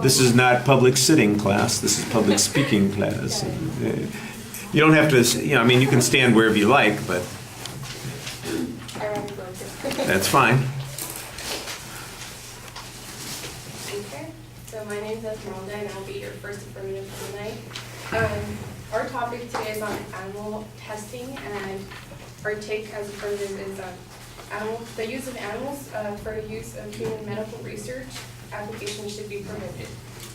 This is not public sitting class, this is public speaking class. You don't have to, I mean, you can stand wherever you like, but that's fine. Okay, so my name is Esmeralda and I'll be your first affirmative for tonight. Our topic today is on animal testing, and our take as affirmative is the use of animals for the use of human medical research applications should be prohibited.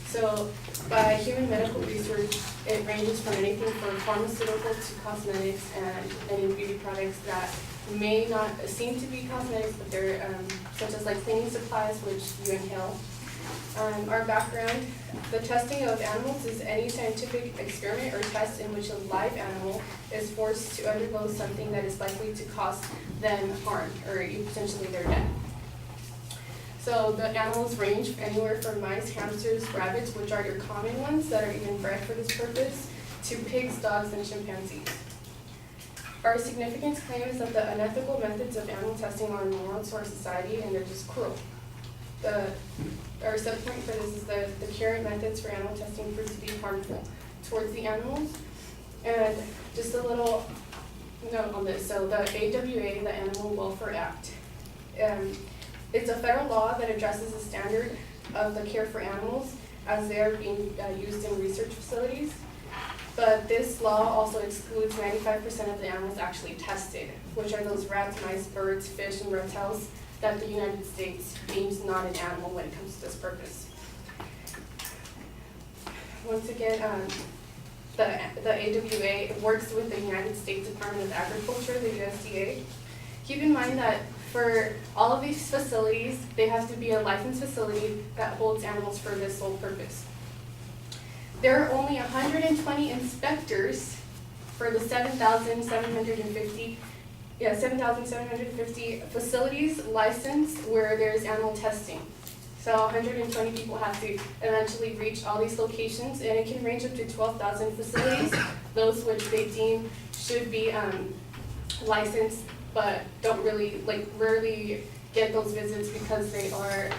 So by human medical research, it ranges from anything from pharmaceutical to cosmetics and any beauty products that may not seem to be cosmetics, but they're such as like cleaning supplies, which you inhale. Our background, the testing of animals is any scientific experiment or test in which a live animal is forced to undergo something that is likely to cause them harm or potentially their death. So the animals range anywhere from mice, hamsters, rabbits, which are your common ones that are even bred for this purpose, to pigs, dogs, and chimpanzees. Our significance claim is that the unethical methods of animal testing are immoral to our society and they're just cruel. Our subpoint for this is the current methods for animal testing prove to be harmful towards the animals. And just a little note on this. So the AWA, the Animal Welfare Act, it's a federal law that addresses the standard of the care for animals as they are being used in research facilities. But this law also excludes 95% of the animals actually tested, which are those rats, mice, birds, fish, and reptiles that the United States deems not an animal when it comes to this purpose. Once again, the AWA works with the United States Department of Agriculture, the USDA. Keep in mind that for all of these facilities, they have to be a licensed facility that holds animals for this sole purpose. There are only 120 inspectors for the 7,750 facilities licensed where there's animal testing. So 120 people have to eventually reach all these locations, and it can range up to 12,000 facilities, those which they deem should be licensed, but don't really, rarely get those visits because they are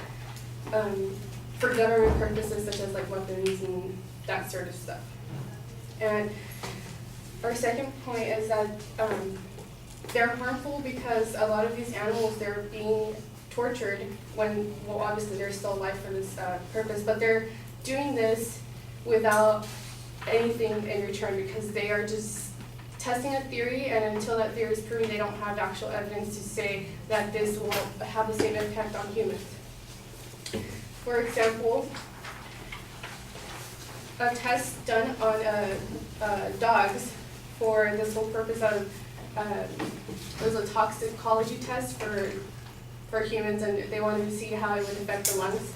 for government purposes such as weapons and that sort of stuff. And our second point is that they're harmful because a lot of these animals, they're being tortured when, well, obviously they're still alive for this purpose, but they're doing this without anything in return because they are just testing a theory, and until that theory is proven, they don't have actual evidence to say that this will have the same impact on humans. For example, a test done on dogs for this whole purpose of it was a toxicology test for humans, and they wanted to see how it would affect the lungs.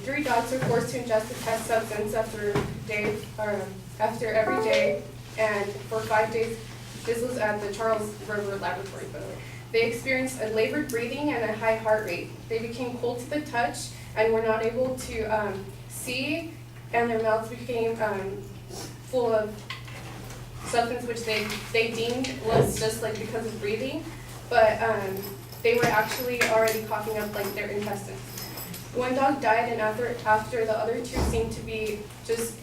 3 dogs were forced to ingest the test substance after every day, and for 5 days. This was at the Charles River Laboratory, by the way. They experienced a labored breathing and a high heart rate. They became cold to the touch and were not able to see, and their mouths became full of substance which they deemed was just because of breathing, but they were actually already coughing up their intestines. 1 dog died, and after the other 2 seemed to be just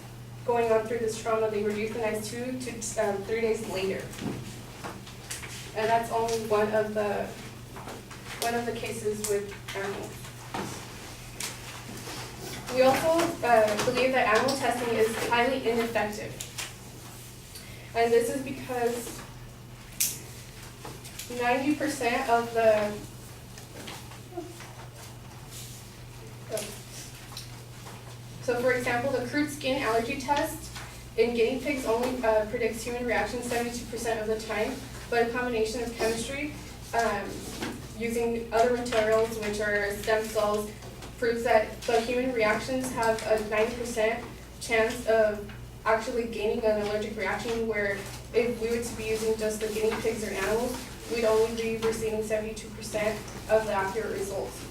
going on through this trauma, they were euthanized 2 to 3 days later. And that's only one of the cases with animals. We also believe that animal testing is highly ineffective. And this is because 90% of the So for example, the crude skin allergy test in guinea pigs only predicts human reactions 72% of the time, but a combination of chemistry using other materials, which are stem cells, proves that the human reactions have a 90% chance of actually gaining an allergic reaction, where if we were to be using just the guinea pigs or animals, we'd only be receiving 72% of the accurate results.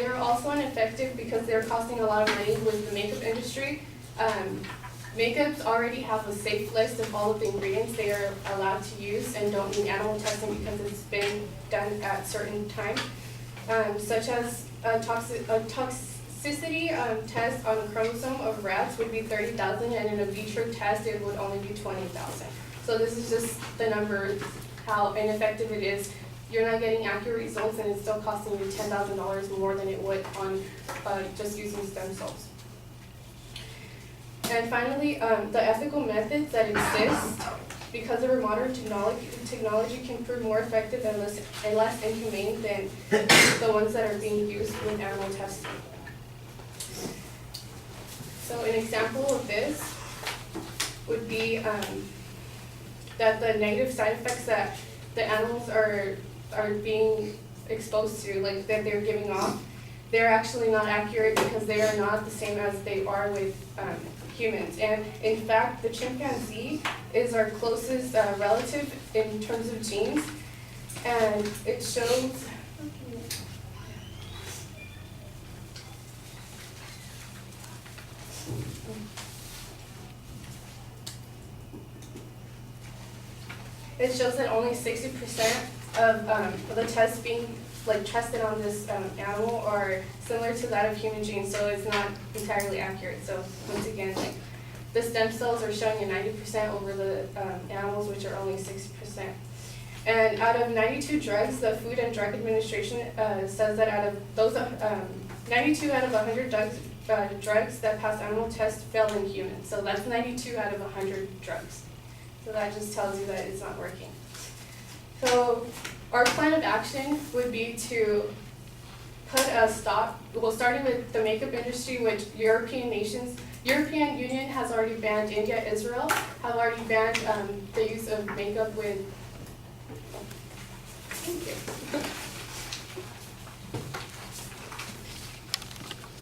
they are also ineffective because they're costing a lot of money with the makeup industry. Makeups already have a safe list of all of the ingredients they are allowed to use and don't need animal testing because it's been done at certain times, such as a toxicity test on a chromosome of rats would be 30,000, and in a vitro test it would only be 20,000. So this is just the number, how ineffective it is. You're not getting accurate results, and it's still costing you $10,000 more than it would on just using stem cells. And finally, the ethical methods that exist, because of our modern technology can prove more effective and less inhumane than the ones that are being used in animal testing. So an example of this would be that the negative side effects that the animals are being exposed to, like that they're giving off, they're actually not accurate because they are not the same as they are with humans. And in fact, the chimpanzee is our closest relative in terms of genes, and it shows. It shows that only 60% of the tests being tested on this animal are similar to that of human genes, so it's not entirely accurate. So once again, the stem cells are showing a 90% over the animals, which are only 60%. And out of 92 drugs, the Food and Drug Administration says that out of those 92 out of 100 drugs that pass animal tests fail in humans. So that's 92 out of 100 drugs. So that just tells you that it's not working. So our plan of action would be to put a stop, well, starting with the makeup industry, which European Union has already banned. India, Israel have already banned the use of makeup with, thank you.